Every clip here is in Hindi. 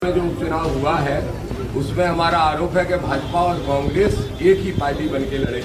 में जो उपचुनाव हुआ है उसमें हमारा आरोप है कि भाजपा और कांग्रेस एक ही पार्टी बनके लड़े।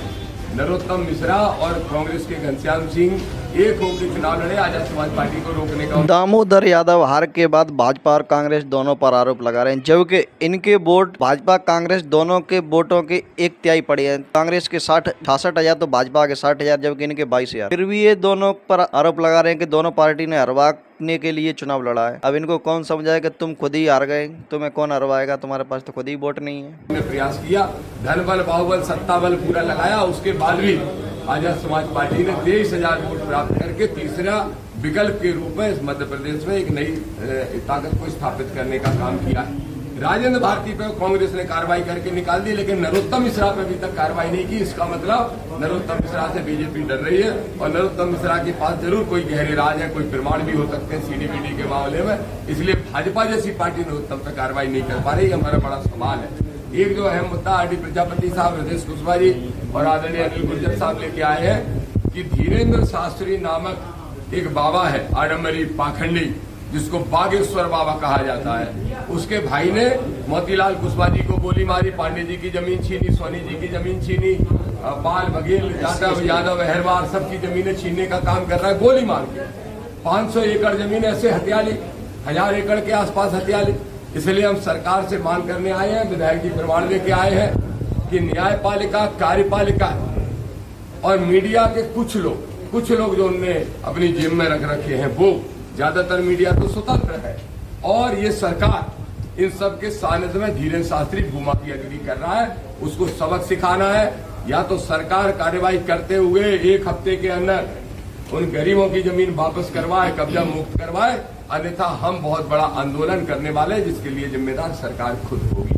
नरोत्तम मिश्रा और कांग्रेस के घनश्याम सिंह एक होकर चुनाव लड़े आजाद समाज पार्टी को रोकने का। दामोदर यादव हार के बाद भाजपा और कांग्रेस दोनों पर आरोप लगा रहे हैं, जबकि इनके वोट भाजपा कांग्रेस दोनों के वोटों की 1/3 पड़ी है। कांग्रेस के 66,000 तो भाजपा के 60,000, जबकि इनके 22,000। फिर भी ये दोनों पर आरोप लगा रहे हैं कि दोनों पार्टी ने हरवाने के लिए चुनाव लड़ा है। अब इनको कौन समझाए कि तुम खुद ही हार गए, तुम्हें कौन हरवाएगा, तुम्हारे पास तो खुद ही वोट नहीं है। हमने प्रयास किया, धन बल बाहुबल सत्ता बल पूरा लगाया, उसके बाद भी आजाद समाज पार्टी ने 23,000 वोट प्राप्त करके तीसरा विकल्प के रूप में इस मध्य प्रदेश में एक नई ताकत को स्थापित करने का काम किया है। राजेंद्र भारती पे कांग्रेस ने कार्रवाई करके निकाल दी, लेकिन नरोत्तम मिश्रा पे अभी तक कार्रवाई नहीं की। इसका मतलब नरोत्तम मिश्रा से बीजेपी डर रही है और नरोत्तम मिश्रा के पास जरूर कोई गहरे राज है, कोई प्रमाण भी हो सकते हैं सीडीबीडी के मामले में। इसलिए भाजपा जैसी पार्टी नरोत्तम पे कार्रवाई नहीं कर पा रही, हमारा बड़ा सवाल है। एक जो अहम मुद्दा आरडी प्रजापति साहब, हृदय कुशवाहा जी और आदरणीय अनिल गुर्जर साहब लेके आए हैं कि धीरेन्द्र शास्त्री नामक एक बाबा है आडम्बरी पाखंडी, जिसको बागेश्वर बाबा कहा जाता है। उसके भाई ने मोतीलाल कुशवाहा जी को गोली मारी, पांडे जी की जमीन छीनी, सोनी जी की जमीन छीनी, पाल बघेल यादव अहरवार सबकी जमीनें छीनने का काम कर रहा है गोली मार के। 500 एकड़ जमीन ऐसे हत्या ली, 1000 एकड़ के आसपास हत्या ली। इसलिए हम सरकार से मांग करने आए हैं, विधायक जी प्रमाण लेके आए हैं कि न्यायपालिका, कार्यपालिका और मीडिया के कुछ लोग जो उनने अपनी जेब में रख रखे हैं, वो ज्यादातर मीडिया तो स्वतंत्र है और ये सरकार इन सब के सानिध्य में धीरेन्द्र शास्त्री भूमाफियागिरी कर रहा है। उसको सबक सिखाना है, या तो सरकार कार्यवाही करते हुए 1 हफ्ते के अंदर उन गरीबों की जमीन वापस करवाए, कब्जा मुक्त करवाए, अन्यथा हम बहुत बड़ा आंदोलन करने वाले हैं, जिसके लिए जिम्मेदार सरकार खुद होगी।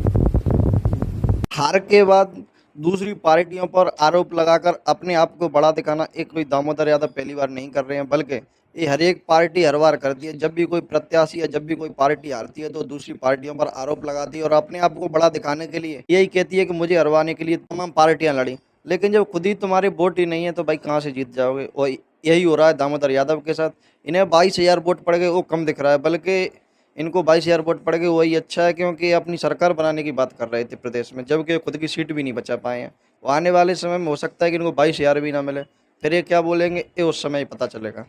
हार के बाद दूसरी पार्टियों पर आरोप लगाकर अपने आप को बड़ा दिखाना एक कोई दामोदर यादव पहली बार नहीं कर रहे हैं, बल्कि ये हर एक पार्टी हर बार करती है। जब भी कोई प्रत्याशी या जब भी कोई पार्टी हारती है तो दूसरी पार्टियों पर आरोप लगाती है और अपने आप को बड़ा दिखाने के लिए यही कहती है कि मुझे हरवाने के लिए तमाम पार्टियां लड़ी। लेकिन जब खुद ही तुम्हारे वोट ही नहीं है तो भाई कहाँ से जीत जाओगे। और यही हो रहा है दामोदर यादव के साथ। इन्हें 22,000 वोट पड़ गए वो कम दिख रहा है, बल्कि इनको 22,000 वोट पड़ गए वही अच्छा है, क्योंकि अपनी सरकार बनाने की बात कर रहे थे प्रदेश में, जबकि खुद की सीट भी नहीं बचा पाए हैं। वो आने वाले समय में हो सकता है कि इनको 22,000 भी ना मिले। फिर ये क्या बोलेंगे ये उस समय ही पता चलेगा।